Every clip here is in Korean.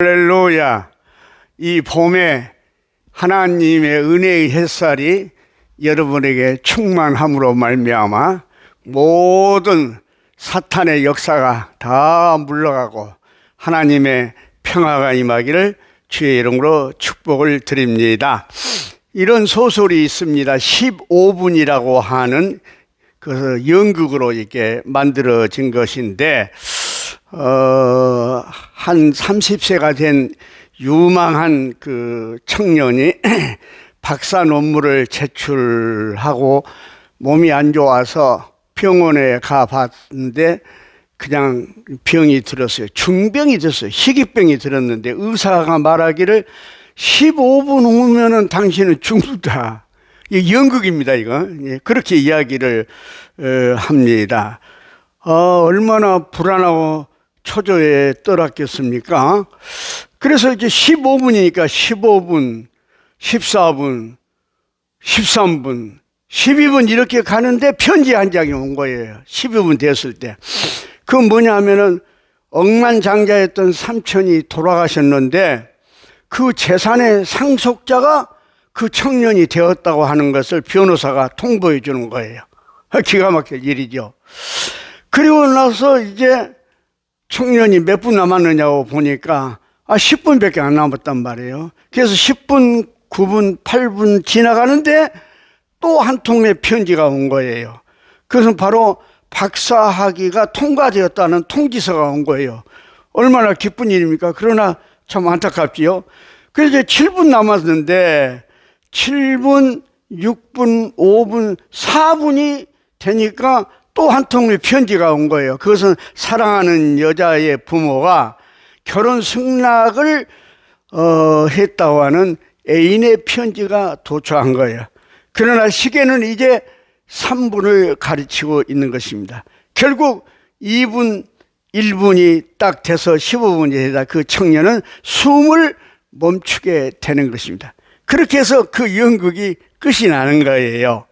할렐루야. 이 봄에 하나님의 은혜의 햇살이 여러분에게 충만함으로 말미암아 모든 사탄의 역사가 다 물러가고 하나님의 평화가 임하기를 주의 이름으로 축복을 드립니다. 이런 소설이 있습니다. 15분이라고 하는 그 연극으로 이렇게 만들어진 것인데 한 30세가 된 유망한 그 청년이 박사 논문을 제출하고 몸이 안 좋아서 병원에 가봤는데 그냥 병이 들었어요. 중병이 들었어요. 희귀병이 들었는데 의사가 말하기를 15분 후면은 당신은 죽는다. 이 연극입니다, 이거. 그렇게 이야기를 합니다. 얼마나 불안하고 초조에 떨었겠습니까? 그래서 이제 15분이니까 15분, 14분, 13분, 12분 이렇게 가는데 편지 한 장이 온 거예요. 12분 됐을 때. 그건 뭐냐 하면은 억만장자였던 삼촌이 돌아가셨는데 그 재산의 상속자가 그 청년이 되었다고 하는 것을 변호사가 통보해 주는 거예요. 기가 막힐 일이죠. 그리고 나서 이제 청년이 몇 분 남았느냐고 보니까 10분밖에 안 남았단 말이에요. 그래서 10분, 9분, 8분 지나가는데 또 한 통의 편지가 온 거예요. 그것은 바로 박사학위가 통과되었다는 통지서가 온 거예요. 얼마나 기쁜 일입니까? 그러나 참 안타깝지요. 그래서 이제 7분 남았는데 7분, 6분, 5분, 4분이 되니까 또 한 통의 편지가 온 거예요. 그것은 사랑하는 여자의 부모가 결혼 승낙을 했다고 하는 애인의 편지가 도착한 거예요. 그러나 시계는 이제 3분을 가르치고 있는 것입니다. 결국 2분, 1분이 딱 돼서 15분이 되다 그 청년은 숨을 멈추게 되는 것입니다. 그렇게 해서 그 연극이 끝이 나는 거예요.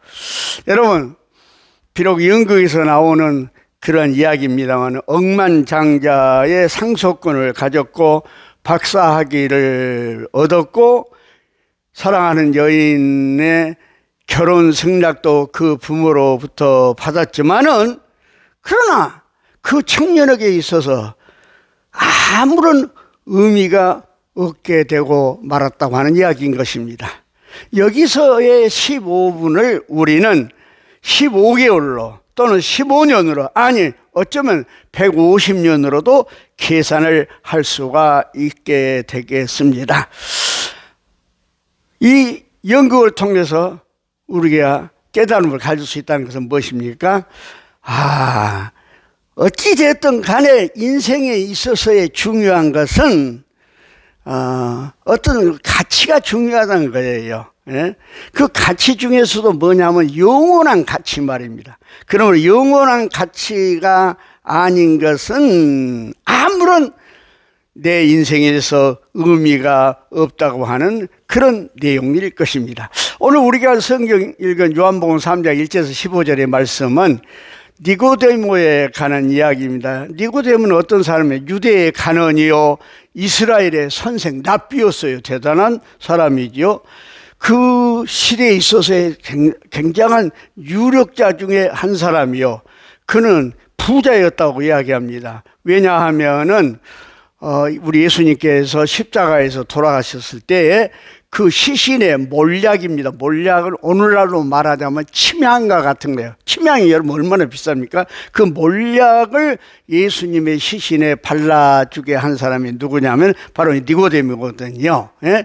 여러분, 비록 연극에서 나오는 그런 이야기입니다만 억만장자의 상속권을 가졌고 박사학위를 얻었고 사랑하는 여인의 결혼 승낙도 그 부모로부터 받았지만은 그러나 그 청년에게 있어서 아무런 의미가 없게 되고 말았다고 하는 이야기인 것입니다. 여기서의 15분을 우리는 15개월로 또는 15년으로 아니 어쩌면 150년으로도 계산을 할 수가 있게 되겠습니다. 이 연극을 통해서 우리가 깨달음을 가질 수 있다는 것은 무엇입니까? 어찌됐든 간에 인생에 있어서의 중요한 것은 어떤 가치가 중요하다는 거예요. 예? 그 가치 중에서도 뭐냐면 영원한 가치 말입니다. 그러면 영원한 가치가 아닌 것은 아무런 내 인생에서 의미가 없다고 하는 그런 내용일 것입니다. 오늘 우리가 성경 읽은 요한복음 3장 1절에서 15절의 말씀은 니고데모에 관한 이야기입니다. 니고데모는 어떤 사람이에요? 유대의 간원이요 이스라엘의 선생 랍비였어요. 대단한 사람이지요. 그 시대에 있어서의 굉장한 유력자 중에 한 사람이요. 그는 부자였다고 이야기합니다. 왜냐하면은 우리 예수님께서 십자가에서 돌아가셨을 때에 그 시신의 몰약입니다. 몰약을 오늘날로 말하자면 침향과 같은 거예요. 침향이 여러분 얼마나 비쌉니까? 그 몰약을 예수님의 시신에 발라주게 한 사람이 누구냐면 바로 니고데모거든요. 예?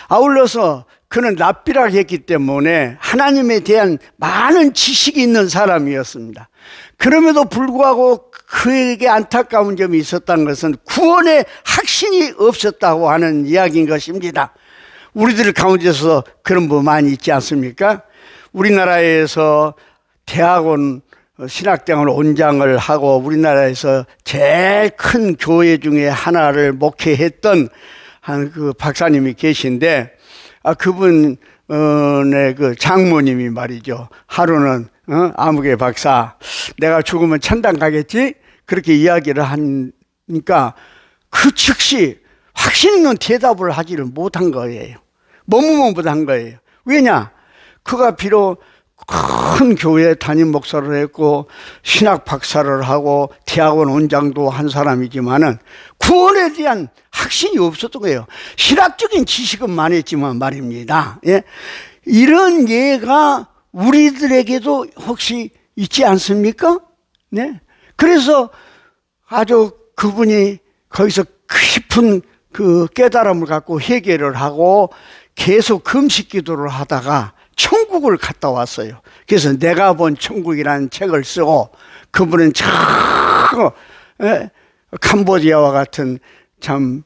아울러서 그는 랍비라고 했기 때문에 하나님에 대한 많은 지식이 있는 사람이었습니다. 그럼에도 불구하고 그에게 안타까운 점이 있었다는 것은 구원의 확신이 없었다고 하는 이야기인 것입니다. 우리들 가운데서 그런 분 많이 있지 않습니까? 우리나라에서 대학원 신학대학원 원장을 하고 우리나라에서 제일 큰 교회 중에 하나를 목회했던 한 그 박사님이 계신데 그분의 그 장모님이 말이죠. 하루는 아무개 박사, 내가 죽으면 천당 가겠지? 그렇게 이야기를 하니까 그 즉시 확신 있는 대답을 하지를 못한 거예요. 머뭇머뭇한 거예요. 왜냐? 그가 비록 큰 교회 담임 목사를 했고 신학 박사를 하고 대학원 원장도 한 사람이지만은 구원에 대한 확신이 없었던 거예요. 신학적인 지식은 많았지만 말입니다. 예? 이런 예가 우리들에게도 혹시 있지 않습니까? 네. 그래서 아주 그분이 거기서 깊은 그 깨달음을 갖고 회개를 하고 계속 금식 기도를 하다가 천국을 갔다 왔어요. 그래서 내가 본 천국이라는 책을 쓰고 그분은 참 캄보디아와 같은 참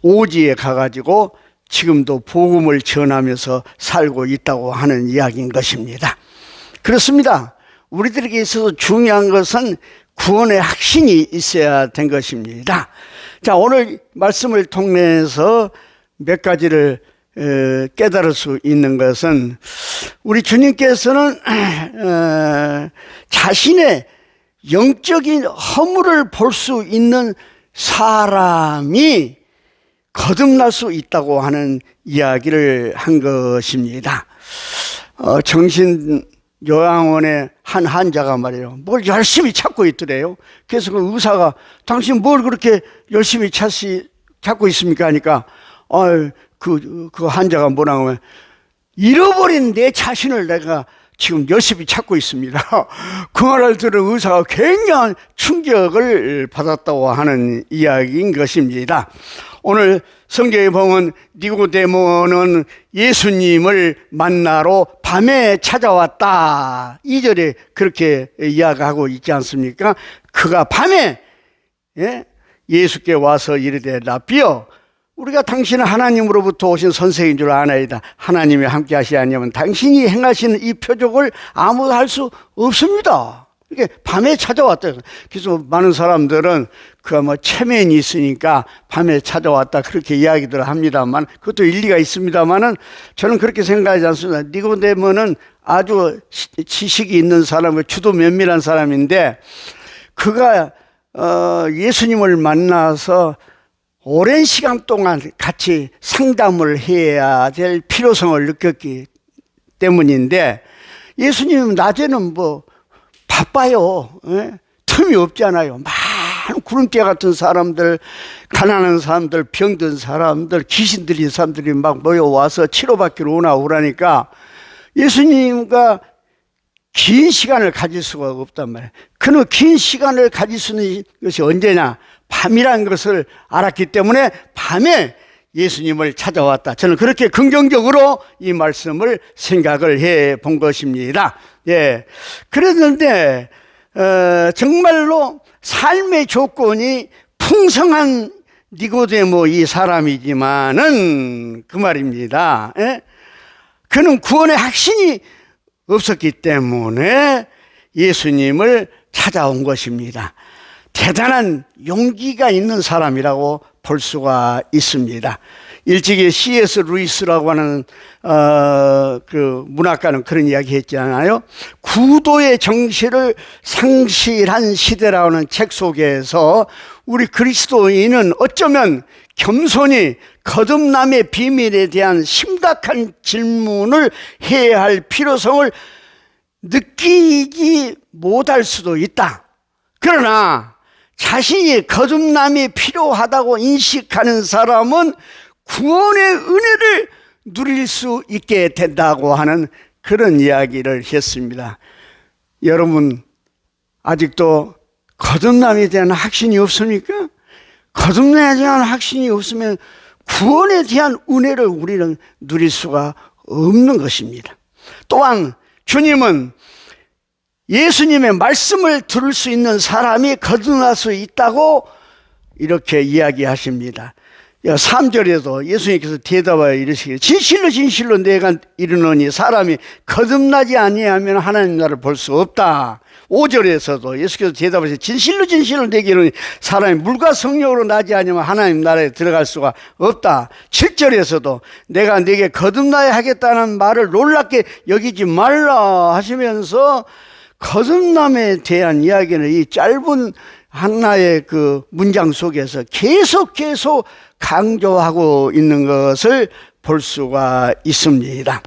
오지에 가가지고 지금도 복음을 전하면서 살고 있다고 하는 이야기인 것입니다. 그렇습니다. 우리들에게 있어서 중요한 것은 구원의 확신이 있어야 된 것입니다. 자, 오늘 말씀을 통해서 몇 가지를 깨달을 수 있는 것은 우리 주님께서는 자신의 영적인 허물을 볼 수 있는 사람이 거듭날 수 있다고 하는 이야기를 한 것입니다. 정신요양원의 한 환자가 말이에요. 뭘 열심히 찾고 있더래요. 그래서 그 의사가 당신 뭘 그렇게 열심히 찾고 있습니까? 하니까 그 환자가 뭐라고 하면 잃어버린 내 자신을 내가 지금 열심히 찾고 있습니다. 그 말을 들은 의사가 굉장한 충격을 받았다고 하는 이야기인 것입니다. 오늘 성경에 보면 니고데모는 예수님을 만나러 밤에 찾아왔다. 2절에 그렇게 이야기하고 있지 않습니까? 그가 밤에 예수께 와서 이르되 라비여, 우리가 당신은 하나님으로부터 오신 선생인 줄 아나이다. 하나님이 함께 하시냐면 당신이 행하시는 이 표적을 아무도 할 수 없습니다. 이게 밤에 찾아왔다. 그래서 많은 사람들은 그 체면이 있으니까 밤에 찾아왔다 그렇게 이야기들 합니다만 그것도 일리가 있습니다만은 저는 그렇게 생각하지 않습니다. 니고데모는 아주 지식이 있는 사람이고 주도 면밀한 사람인데 그가 예수님을 만나서 오랜 시간 동안 같이 상담을 해야 될 필요성을 느꼈기 때문인데 예수님은 낮에는 바빠요. 틈이 없잖아요. 많은 구름대 같은 사람들, 가난한 사람들, 병든 사람들, 귀신 들린 사람들이 막 모여와서 치료받기로 오라니까 예수님과 긴 시간을 가질 수가 없단 말이에요. 그는 긴 시간을 가질 수 있는 것이 언제냐? 밤이라는 것을 알았기 때문에 밤에 예수님을 찾아왔다. 저는 그렇게 긍정적으로 이 말씀을 생각을 해 본 것입니다. 예. 그랬는데, 정말로 삶의 조건이 풍성한 니고데모 이 사람이지만은 그 말입니다. 예? 그는 구원의 확신이 없었기 때문에 예수님을 찾아온 것입니다. 대단한 용기가 있는 사람이라고 볼 수가 있습니다. 일찍이 C.S. 루이스라고 하는 그 문학가는 그런 이야기 했잖아요. 구도의 정신을 상실한 시대라는 책 속에서 우리 그리스도인은 어쩌면 겸손히 거듭남의 비밀에 대한 심각한 질문을 해야 할 필요성을 느끼지 못할 수도 있다. 그러나 자신이 거듭남이 필요하다고 인식하는 사람은 구원의 은혜를 누릴 수 있게 된다고 하는 그런 이야기를 했습니다. 여러분 아직도 거듭남에 대한 확신이 없습니까? 거듭남에 대한 확신이 없으면 구원에 대한 은혜를 우리는 누릴 수가 없는 것입니다. 또한 주님은 예수님의 말씀을 들을 수 있는 사람이 거듭날 수 있다고 이렇게 이야기하십니다. 3절에도 예수님께서 대답하여 이르시기를 진실로 진실로 내가 이르노니 사람이 거듭나지 아니하면 하나님 나라를 볼 수 없다. 5절에서도 예수께서 대답하시되 진실로 진실로 내게 이르노니 사람이 물과 성령으로 나지 아니하면 하나님 나라에 들어갈 수가 없다. 7절에서도 내가 네게 거듭나야 하겠다는 말을 놀랍게 여기지 말라 하시면서 거듭남에 대한 이야기는 이 짧은 하나의 그 문장 속에서 계속 강조하고 있는 것을 볼 수가 있습니다.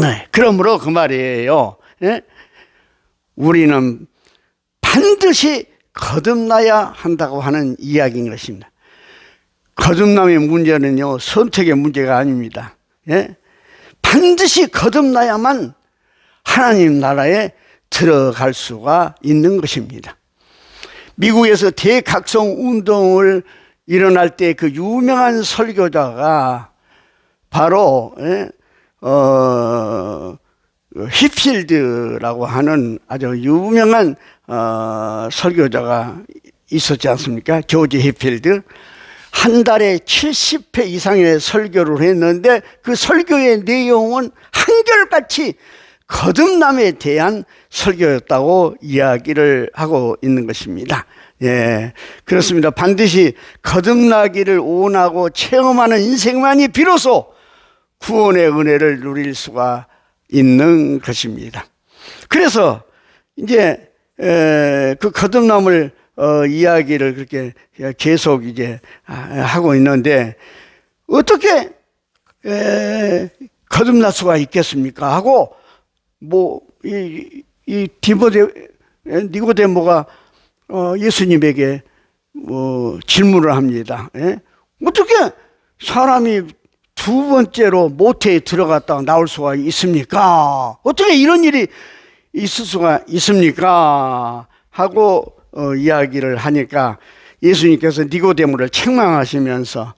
네, 그러므로 그 말이에요. 예? 우리는 반드시 거듭나야 한다고 하는 이야기인 것입니다. 거듭남의 문제는요, 선택의 문제가 아닙니다. 예? 반드시 거듭나야만 하나님 나라에 들어갈 수가 있는 것입니다. 미국에서 대각성 운동을 일어날 때 그 유명한 설교자가 바로 힙필드라고 하는 아주 유명한 설교자가 있었지 않습니까? 조지 힙필드. 한 달에 70회 이상의 설교를 했는데 그 설교의 내용은 한결같이 거듭남에 대한 설교였다고 이야기를 하고 있는 것입니다. 예, 그렇습니다. 반드시 거듭나기를 원하고 체험하는 인생만이 비로소 구원의 은혜를 누릴 수가 있는 것입니다. 그래서 이제 그 거듭남을 이야기를 그렇게 계속 이제 하고 있는데 어떻게 거듭날 수가 있겠습니까? 하고 이 니고데모가 예수님에게 질문을 합니다. 예? 어떻게 사람이 두 번째로 모태에 들어갔다가 나올 수가 있습니까? 어떻게 이런 일이 있을 수가 있습니까? 하고 이야기를 하니까 예수님께서 니고데모를 책망하시면서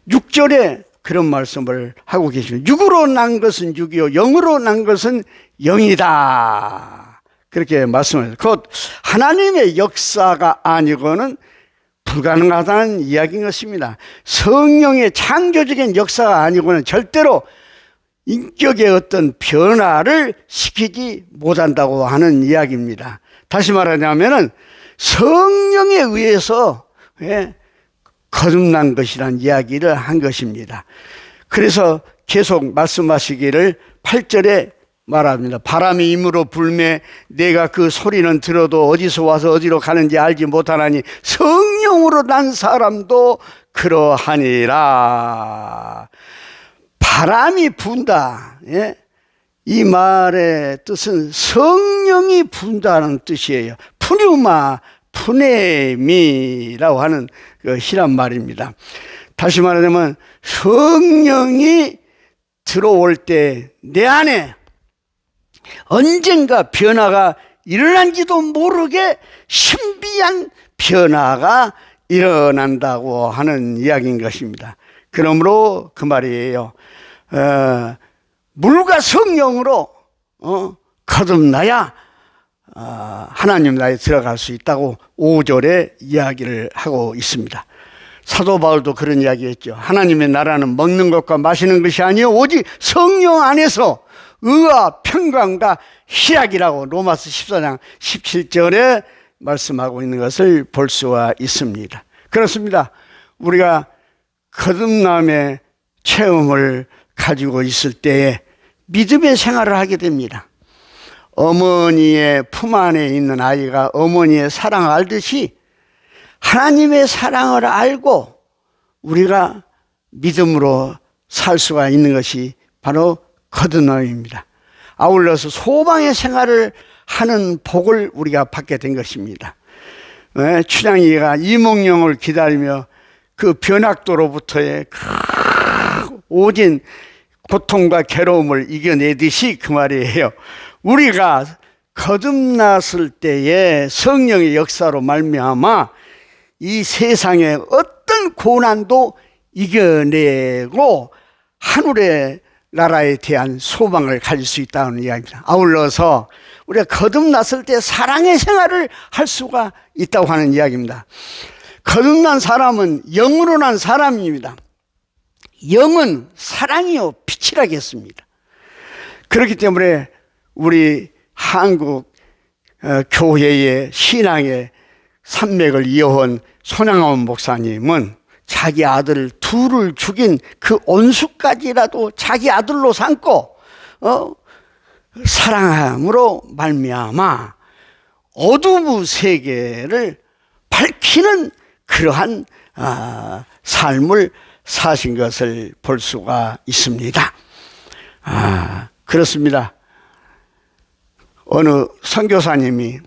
6절에 그런 말씀을 하고 계십니다. 육으로 난 것은 육이요 영으로 난 것은 영이다. 그렇게 말씀하셨어요. 곧 하나님의 역사가 아니고는 불가능하다는 이야기인 것입니다. 성령의 창조적인 역사가 아니고는 절대로 인격의 어떤 변화를 시키지 못한다고 하는 이야기입니다. 다시 말하자면은 성령에 의해서 거듭난 것이라는 이야기를 한 것입니다. 그래서 계속 말씀하시기를 8절에 말합니다. 바람이 임으로 불매 내가 그 소리는 들어도 어디서 와서 어디로 가는지 알지 못하나니 성령으로 난 사람도 그러하니라. 바람이 분다. 예? 이 말의 뜻은 성령이 분다는 뜻이에요. 푸뉴마, 푸네미라고 하는 그 히란 말입니다. 다시 말하자면 성령이 들어올 때 내 안에 언젠가 변화가 일어난지도 모르게 신비한 변화가 일어난다고 하는 이야기인 것입니다. 그러므로 그 말이에요. 물과 성령으로 거듭나야 하나님 나라에 들어갈 수 있다고 5절에 이야기를 하고 있습니다. 사도 바울도 그런 이야기했죠. 하나님의 나라는 먹는 것과 마시는 것이 아니요 오직 성령 안에서 의와 평강과 희락이라고 로마서 14장 17절에 말씀하고 있는 것을 볼 수가 있습니다. 그렇습니다. 우리가 거듭남의 체험을 가지고 있을 때에 믿음의 생활을 하게 됩니다. 어머니의 품 안에 있는 아이가 어머니의 사랑을 알듯이 하나님의 사랑을 알고 우리가 믿음으로 살 수가 있는 것이 바로 거듭남입니다. 아울러서 소망의 생활을 하는 복을 우리가 받게 된 것입니다. 춘향이가 이몽룡을 기다리며 그 변학도로부터의 오진 고통과 괴로움을 이겨내듯이 그 말이에요. 우리가 거듭났을 때의 성령의 역사로 말미암아 이 세상의 어떤 고난도 이겨내고 하늘의 나라에 대한 소망을 가질 수 있다는 이야기입니다. 아울러서 우리가 거듭났을 때 사랑의 생활을 할 수가 있다고 하는 이야기입니다. 거듭난 사람은 영으로 난 사람입니다. 영은 사랑이요 빛이라고 했습니다. 그렇기 때문에 우리 한국 교회의 신앙의 산맥을 이어온 손양원 목사님은 자기 아들 둘을 죽인 그 온수까지라도 자기 아들로 삼고 사랑함으로 말미암아 어둠의 세계를 지키는 그러한 삶을 사신 것을 볼 수가 있습니다. 그렇습니다. 어느 선교사님이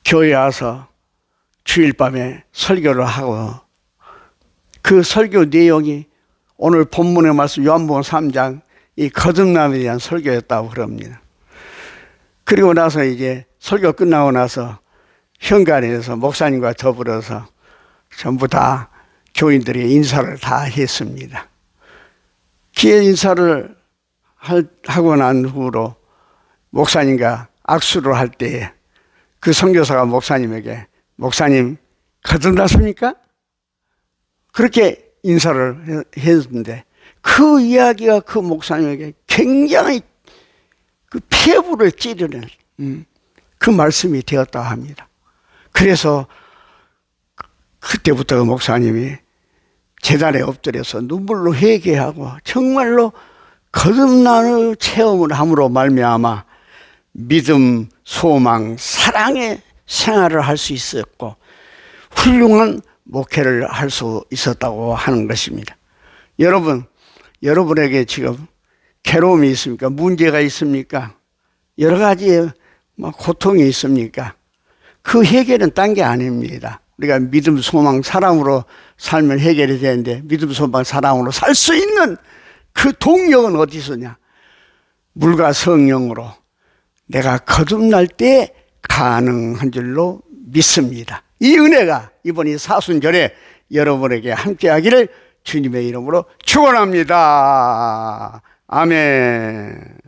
교회에 와서 주일 밤에 설교를 하고 그 설교 내용이 오늘 본문의 말씀 요한복음 3장 이 거듭남에 대한 설교였다고 그럽니다. 그리고 나서 이제 설교 끝나고 나서 현관에서 목사님과 더불어서 전부 다 교인들이 인사를 다 했습니다. 기회 인사를 하고 난 후로 목사님과 악수를 할 때에 그 선교사가 목사님에게 목사님 거듭났습니까? 그렇게 인사를 했는데 그 이야기가 그 목사님에게 굉장히 그 폐부를 찌르는 그 말씀이 되었다 합니다. 그래서 그때부터 그 목사님이 제단에 엎드려서 눈물로 회개하고 정말로 거듭나는 체험을 함으로 말미암아 믿음, 소망, 사랑의 생활을 할 수 있었고 훌륭한 목회를 할 수 있었다고 하는 것입니다. 여러분에게 지금 괴로움이 있습니까? 문제가 있습니까? 여러 가지 고통이 있습니까? 그 해결은 딴 게 아닙니다. 우리가 믿음, 소망, 사랑으로 살면 해결이 되는데 믿음, 소망, 사랑으로 살 수 있는 그 동력은 어디서냐? 물과 성령으로 내가 거듭날 때 가능한 줄로 믿습니다. 이 은혜가 이번 이 사순절에 여러분에게 함께하기를 주님의 이름으로 축원합니다. 아멘.